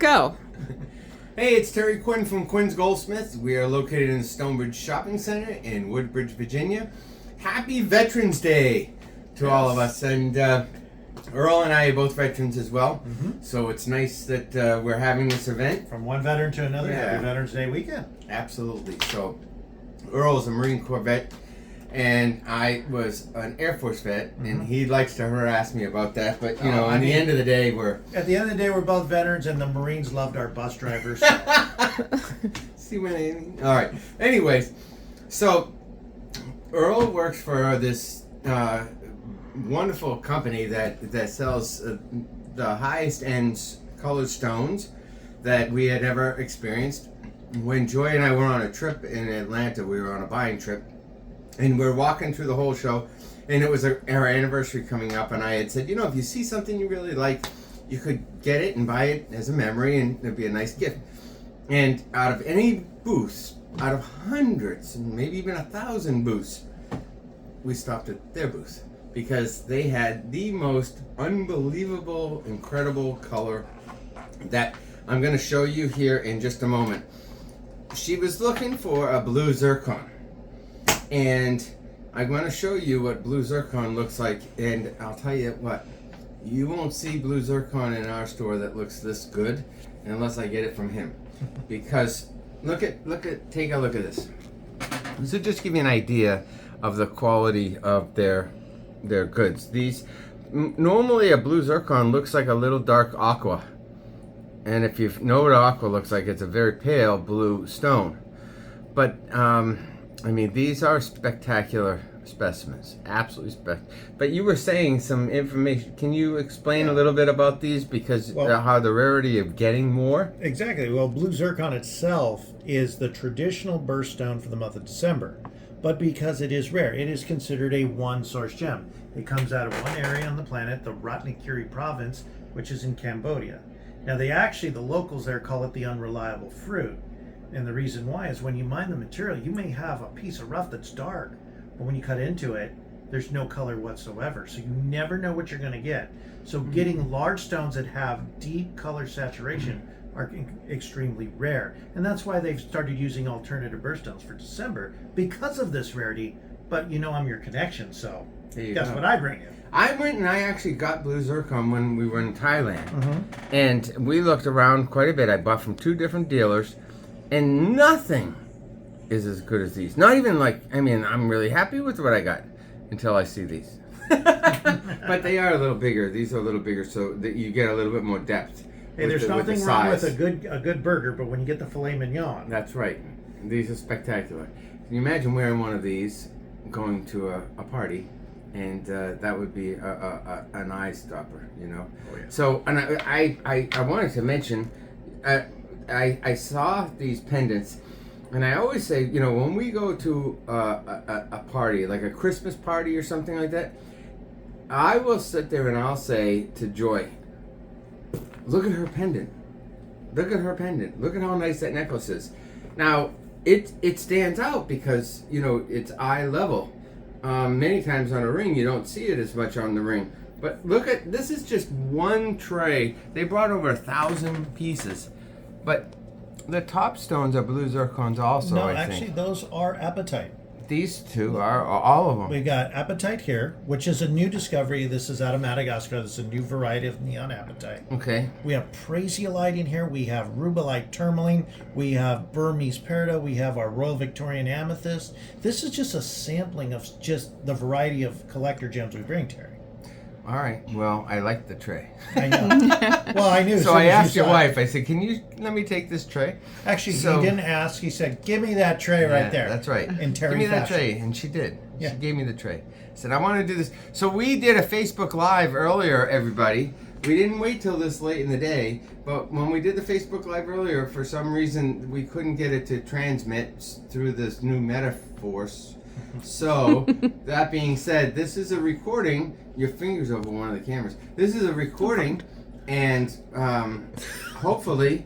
go. Hey, it's Terry Quinn from Quinn's Goldsmiths. We are located in the Stonebridge Shopping Center in Woodbridge, Virginia. Happy Veterans Day to all of us. And Earl and I are both veterans as well. Mm-hmm. So it's nice that we're having this event. From one veteran to another. Happy Veterans Day weekend. Absolutely. So Earl is a Marine Corps vet, and I was an Air Force vet, and he likes to harass me about that. But, you know, at the end of the day, we're both veterans, and the Marines loved our bus drivers. See what I mean? All right. Anyways, so Earl works for this wonderful company that sells the highest end colored stones that we had ever experienced. When Joy and I were on a trip in Atlanta, we were on a buying trip, and we're walking through the whole show, and it was our anniversary coming up, and I had said, you know, if you see something you really like, you could get it and buy it as a memory, and it'd be a nice gift. And out of any booths, out of hundreds, and maybe even 1,000 booths, we stopped at their booth, because they had the most unbelievable, incredible color that I'm going to show you here in just a moment. She was looking for a blue zircon, and I'm going to show you what blue zircon looks like, and I'll tell you what, you won't see blue zircon in our store that looks this good unless I get it from him. Because take a look at this. This will just give you an idea of the quality of their goods. These normally a blue zircon looks like a little dark aqua. And if you know what aqua looks like, it's a very pale blue stone. But, I mean, these are spectacular specimens. Absolutely But you were saying some information. Can you explain a little bit about these? Because how the rarity of getting more? Exactly. Well, blue zircon itself is the traditional birthstone for the month of December. But because it is rare, it is considered a one-source gem. It comes out of one area on the planet, the Ratnakiri province, which is in Cambodia. Now, the locals there call it the unreliable fruit. And the reason why is when you mine the material, you may have a piece of rough that's dark, but when you cut into it, there's no color whatsoever. So you never know what you're going to get. So getting large stones that have deep color saturation are extremely rare. And that's why they've started using alternative birthstones for December, because of this rarity. But you know I'm your connection, so guess what I bring you? I went and I actually got blue zircon when we were in Thailand. And we looked around quite a bit. I bought from 2 different dealers, and nothing is as good as these. Not even I'm really happy with what I got until I see these. But they are a little bigger. These are a little bigger, so that you get a little bit more depth. Hey, there's nothing wrong with a good burger, but when you get the filet mignon. That's right. These are spectacular. Can you imagine wearing one of these going to a party? And that would be an eye stopper, you know. Oh, yeah. So, and I wanted to mention, I saw these pendants, and I always say, you know, when we go to a party, like a Christmas party or something like that, I will sit there and I'll say to Joy, look at her pendant. Look at her pendant. Look at how nice that necklace is. Now, it stands out because, you know, it's eye level. Many times on a ring, you don't see it as much on the ring. But look at, this is just one tray. They brought over 1,000 pieces. But the top stones are blue zircons also, I think. No, actually, those are apatite. These two are all of them. We got apatite here, which is a new discovery. This is out of Madagascar. This is a new variety of neon apatite. Okay. We have prasiolite in here. We have rubellite tourmaline. We have Burmese peridot. We have our Royal Victorian amethyst. This is just a sampling of just the variety of collector gems we bring, Terry. All right. Well, I like the tray. I know. Well, I knew. So I asked your wife. I said, "Can you let me take this tray?" Actually, he didn't ask. He said, "Give me that tray right there." That's right. In Terry Give me that fashion. tray, and she did. Yeah. She gave me the tray. I said, "I want to do this." So we did a Facebook Live earlier, everybody. We didn't wait till this late in the day, but when we did the Facebook Live earlier, for some reason we couldn't get it to transmit through this new Metaforce. So, that being said, this is a recording. Your finger's over one of the cameras. This is a recording, and hopefully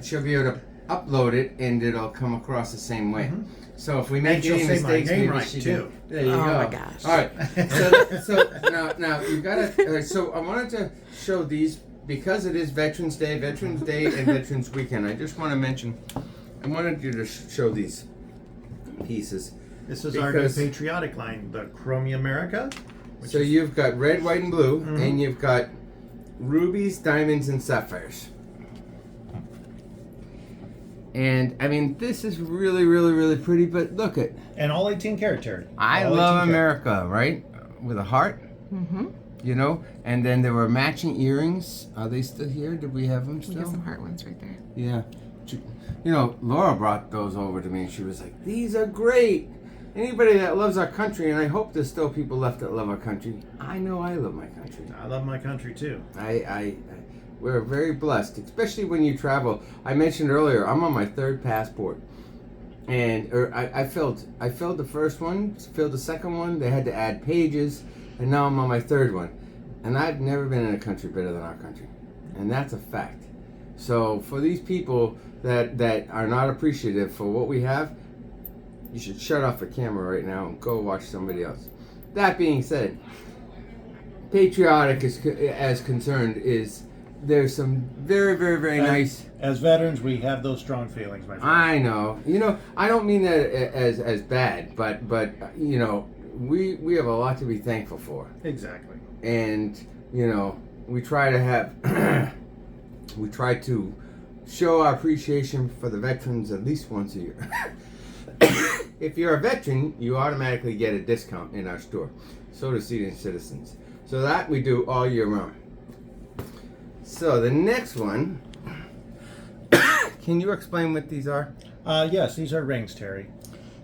she'll be able to upload it, and it'll come across the same way. So if we make any mistakes, maybe right she too. can. There you go. Oh my gosh. All right. So now you gotta. So I wanted to show these because it is Veterans Day, and Veterans Weekend, I just want to mention, I wanted you to show these pieces. This is our new patriotic line, the Chromia America. So you've got red, white, and blue, and you've got rubies, diamonds, and sapphires. And I mean, this is really, really, really pretty. But look at, and all 18 karat, Terry. I love America, right? With a heart. Mm-hmm. You know, and then there were matching earrings. Are they still here? Did we have them We still? got some heart ones right there. Yeah. You know, Laura brought those over to me, and she was like, "These are great. Anybody that loves our country, and I hope there's still people left that love our country. I know I love my country. I love my country too. We're very blessed, especially when you travel. I mentioned earlier, I'm on my third passport, and I filled the first one, filled the second one. They had to add pages, and now I'm on my third one, and I've never been in a country better than our country, and that's a fact. So for these people that are not appreciative for what we have, you should shut off the camera right now and go watch somebody else. That being said, patriotic as concerned is there's some very, very, very nice. As veterans, we have those strong feelings, my friend. I know. You know, I don't mean that as bad, but you know, we have a lot to be thankful for. Exactly. And you know, we try to show our appreciation for the veterans at least once a year. If you're a veteran, you automatically get a discount in our store. So do senior citizens. So that we do all year round. So the next one, can you explain what these are? Yes, these are rings, Terry.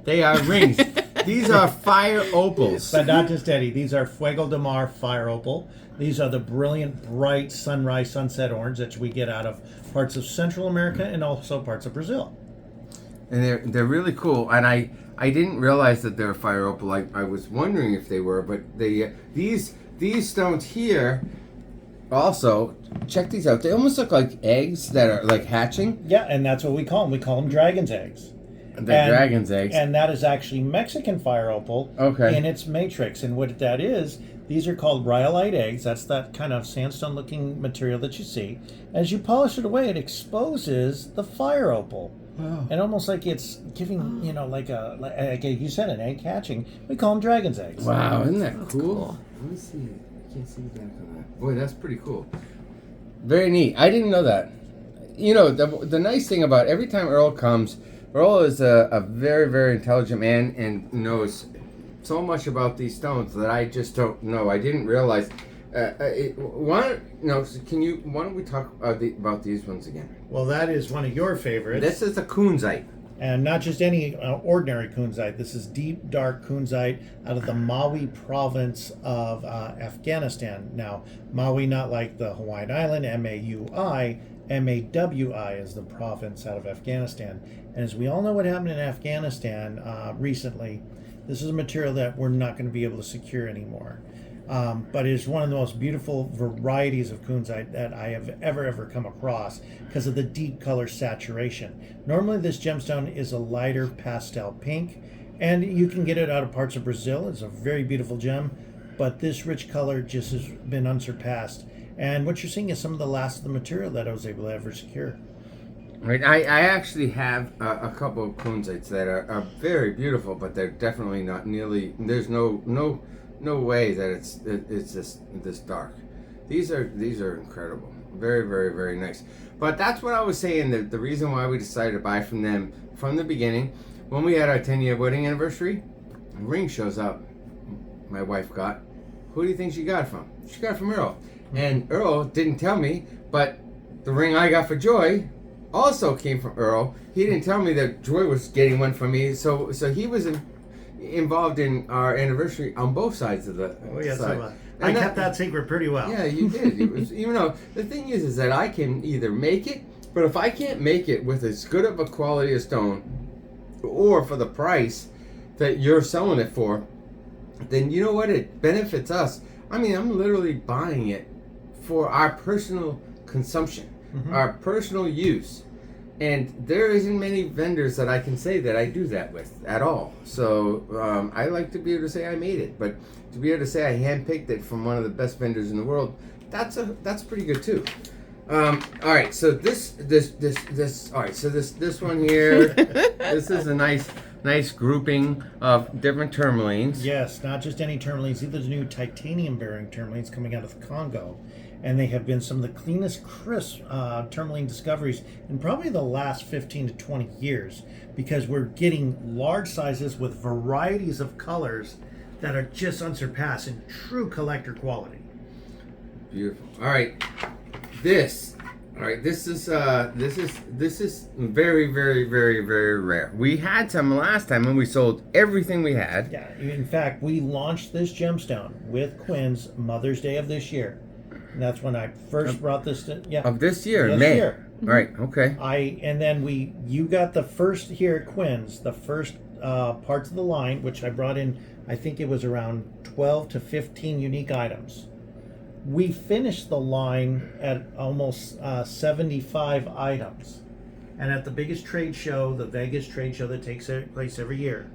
They are rings. These are fire opals. But not just Eddie. These are Fuego de Mar fire opal. These are the brilliant, bright sunrise, sunset orange that we get out of parts of Central America and also parts of Brazil. And they're really cool. And I didn't realize that they're fire opal. I was wondering if they were, but these stones here. Also, check these out. They almost look like eggs that are like hatching. Yeah, and that's what we call them. We call them dragon's eggs. Dragon's eggs. And that is actually Mexican fire opal in its matrix. And what that is, these are called rhyolite eggs. That's that kind of sandstone-looking material that you see. As you polish it away, it exposes the fire opal. Wow. And almost like it's giving, you know, like you said, an egg hatching. We call them dragon's eggs. Wow, isn't that That's cool? cool. Let me see. I can't see the back on that. Boy, that's pretty cool. Very neat. I didn't know that. You know, the nice thing about every time Earl comes, Earl is a very, very intelligent man and knows so much about these stones that I just don't know. I didn't realize. Why don't we talk about these ones again? Well, that is one of your favorites. This is a kunzite. And not just any ordinary kunzite. This is deep, dark kunzite out of the Maui province of Afghanistan. Now, Maui, not like the Hawaiian island, M-A-U-I, M-A-W-I is the province out of Afghanistan. And as we all know what happened in Afghanistan recently, this is a material that we're not going to be able to secure anymore. But it is one of the most beautiful varieties of kunzite that I have ever come across because of the deep color saturation. Normally this gemstone is a lighter pastel pink, and you can get it out of parts of Brazil. It's a very beautiful gem, but this rich color just has been unsurpassed. And what you're seeing is some of the last of the material that I was able to ever secure. Right, I actually have a couple of kunzites that are very beautiful, but they're definitely not nearly. There's no way that it's this dark. These are incredible. Very, very, very nice. But that's what I was saying, that the reason why we decided to buy from them from the beginning. When we had our 10-year wedding anniversary, a ring shows up. My wife got. Who do you think she got it from? She got it from Earl. And Earl didn't tell me, but the ring I got for Joy also came from Earl. He didn't tell me that Joy was getting one from me, so he was involved in our anniversary on both sides of the side. So, I kept that secret pretty well. Yeah, you did. It was, you know, the thing is that I can either make it, but if I can't make it with as good of a quality of stone, or for the price that you're selling it for, then you know what? It benefits us. I mean, I'm literally buying it for our personal consumption, our personal use. And there isn't many vendors that I can say that I do that with at all. So I like to be able to say I made it, but to be able to say I handpicked it from one of the best vendors in the world, that's pretty good too. All right, so this all right, so this one here, this is a nice grouping of different tourmalines. Yes, not just any tourmalines. These are the new titanium-bearing tourmalines coming out of the Congo, and they have been some of the cleanest, crisp tourmaline discoveries in probably the last 15 to 20 years, because we're getting large sizes with varieties of colors that are just unsurpassed in true collector quality. Beautiful. All right, this is very, very, very, very rare. We had some last time and we sold everything we had. Yeah, in fact, we launched this gemstone with Quinn's Mother's Day of this year. And that's when I first brought this to, Of this year, this May. year. Right, okay. You got the first here at Quinn's, the first parts of the line, which I brought in, I think it was around 12 to 15 unique items. We finished the line at almost 75 items. And at the biggest trade show, the Vegas trade show that takes place every year,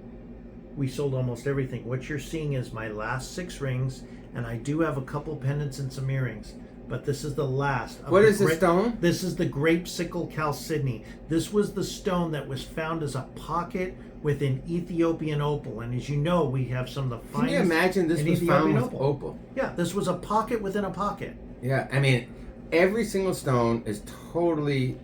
we sold almost everything. What you're seeing is my last 6 rings, and I do have a couple pendants and some earrings. But this is the last. What is the stone? This is the grape sickle chalcedony. This was the stone that was found as a pocket with an Ethiopian opal. And as you know, we have some of the finest. Can you imagine this was found with opal? Yeah, this was a pocket within a pocket. Yeah, I mean, every single stone is totally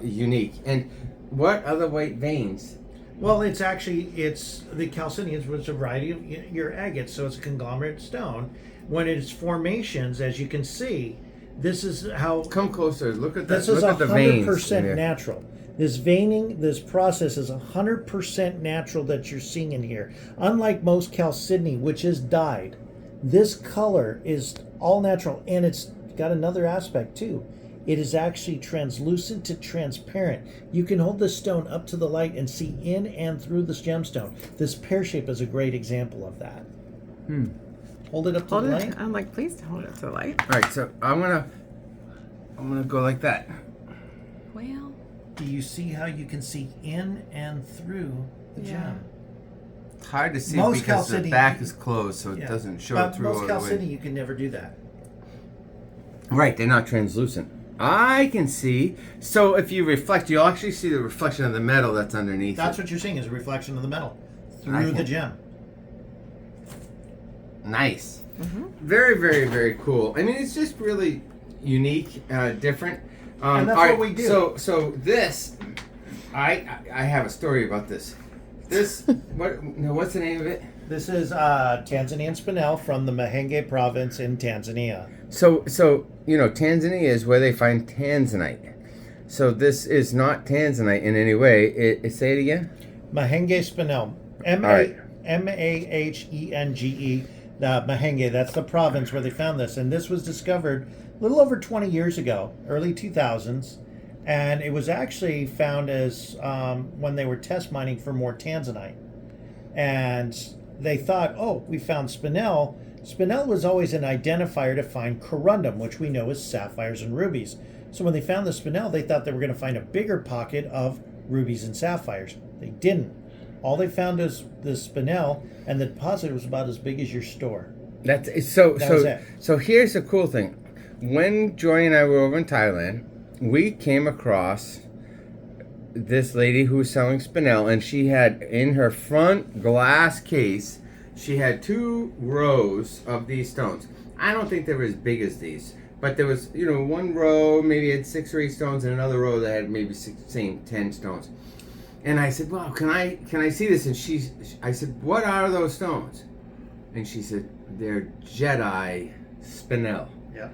unique. And what other white veins? Well, it's the chalcedony is a variety of your agates, so it's a conglomerate stone. When it's formations, as you can see, this is how. Come closer. Look at that. This is Look at the veins. 100% natural. This veining, this process is 100% natural that you're seeing in here. Unlike most chalcedony, which is dyed, this color is all natural, and it's got another aspect too. It is actually translucent to transparent. You can hold this stone up to the light and see in and through this gemstone. This pear shape is a great example of that. Hold it up to the light. I'm like, please hold it to the light. All right, so I'm gonna go like that. Well, Do you see how you can see in and through the gem? It's hard to see Most because the chalcedony- back is closed, so it doesn't show But through all most the chalcedony, way. you can never do that. Right, they're not translucent. I can see. So if you reflect, you'll actually see the reflection of the metal that's underneath. That's it. what you're seeing is a reflection of the metal I through the can- gem. Nice. Very, very, very cool. I mean, it's just really unique, different. And that's all what we do. So this, I have a story about this. This, what's the name of it? This is Tanzanian spinel from the Mahenge province in Tanzania. So Tanzania is where they find tanzanite. So this is not tanzanite in any way. Say it again. Mahenge spinel. right. Mahenge. Mahenge, that's the province where they found this. And this was discovered a little over 20 years ago, early 2000s. And it was actually found as when they were test mining for more tanzanite. And they thought, we found spinel. Spinel was always an identifier to find corundum, which we know is sapphires and rubies. So when they found the spinel, they thought they were going to find a bigger pocket of rubies and sapphires. They didn't. All they found was the spinel, and the deposit was about as big as your store. That was it. So here's the cool thing. When Joy and I were over in Thailand, we came across this lady who was selling spinel, and she had in her front glass case, she had 2 rows of these stones. I don't think they were as big as these, but there was, one row maybe had 6 or 8 stones, and another row that had maybe 10 stones. And I said, "Wow, can I see this?" And I said, "What are those stones?" And she said, "They're Jedi spinel." Yeah.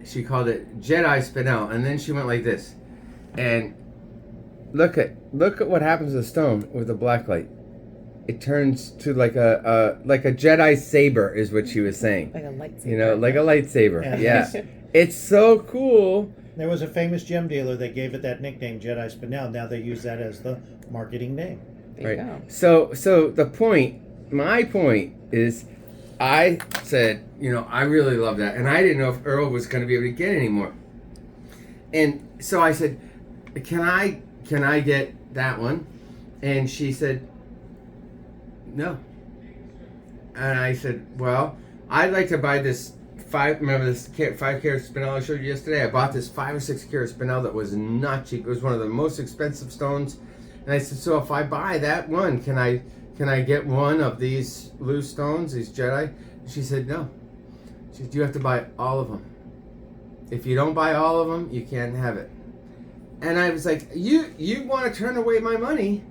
She called it Jedi spinel, and then she went like this, and look at what happens to the stone with the black light. It turns to like a Jedi saber, is what she was saying. like a lightsaber. Like a lightsaber. Yeah. Yeah. It's so cool. There was a famous gem dealer that gave it that nickname, Jedi Spinel. Now they use that as the marketing name. There you go. So my point is, I said, I really love that, and I didn't know if Earl was going to be able to get any more. And so I said, "Can I get that one?" And she said, "No." And I said, "Well, I'd like to buy this remember this 5-carat spinel I showed you yesterday? I bought this 5 or 6 carat spinel that was not cheap. It was one of the most expensive stones. And I said, so if I buy that one, can I get one of these loose stones, these Jedi? And she said, no. She said, you have to buy all of them. If you don't buy all of them, you can't have it. And I was like, you want to turn away my money?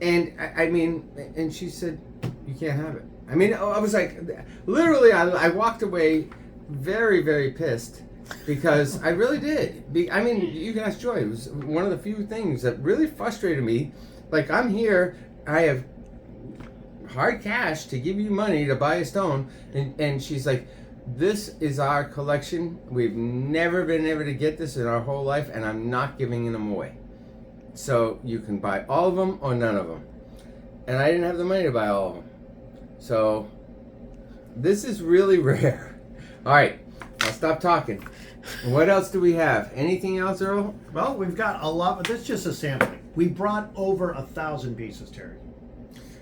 And I mean, and she said, you can't have it. I mean, I was like, literally, I walked away very, very pissed because I really did. I mean, you can ask Joy. It was one of the few things that really frustrated me. Like, I'm here, I have hard cash to give you money to buy a stone, and she's like, this is our collection. We've never been able to get this in our whole life, and I'm not giving them away. So you can buy all of them or none of them. And I didn't have the money to buy all of them. So this is really rare. All right, I'll stop talking. What else do we have? Anything else, Earl? Well, we've got a lot, but that's just a sampling. We brought over 1,000 pieces, Terry.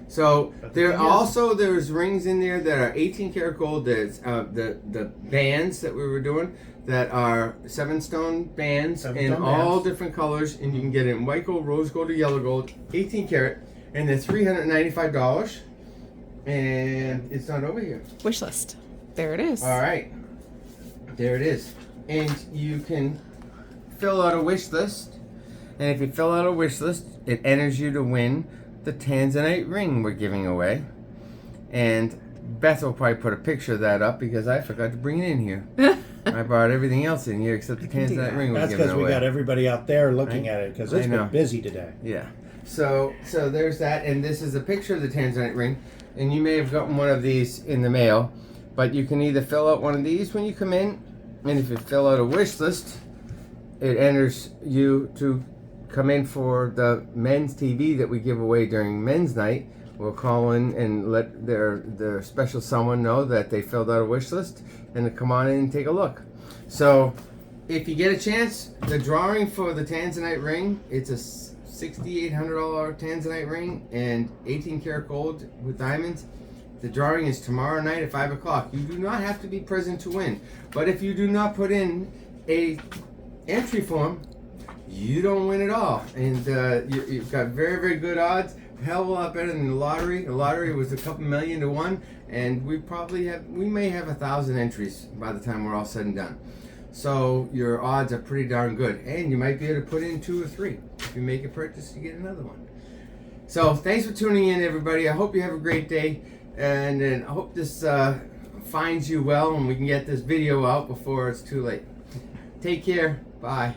So there's rings in there that are 18 karat gold. There's the bands that we were doing that are 7-stone bands in all different colors, and you can get it in white gold, rose gold, or yellow gold, 18 karat, and they're $395. And it's not over here. Wish list. There it is. All right, there it is, and you can fill out a wish list. And if you fill out a wish list, it enters you to win the Tanzanite ring we're giving away. And Beth will probably put a picture of that up because I forgot to bring it in here. I brought everything else in here except the Tanzanite ring we're That's giving because away. we got everybody out there looking at it because it's been busy today. Yeah. So there's that, and this is a picture of the Tanzanite ring. And you may have gotten one of these in the mail, but you can either fill out one of these when you come in, and if you fill out a wish list, it enters you to come in for the men's TV that we give away during men's night. We'll call in and let their special someone know that they filled out a wish list and to come on in and take a look. So if you get a chance, the drawing for the Tanzanite ring, it's a $6,800 Tanzanite ring and 18 karat gold with diamonds. The drawing is tomorrow night at 5 o'clock. You do not have to be present to win. But if you do not put in a entry form, you don't win at all. And you've got very, very good odds. A hell of a lot better than the lottery. The lottery was a couple million to one. And we may have 1,000 entries by the time we're all said and done. So your odds are pretty darn good. And you might be able to put in 2 or 3. If you make a purchase, you get another one. So thanks for tuning in, everybody. I hope you have a great day. And I hope this finds you well and we can get this video out before it's too late. Take care. Bye.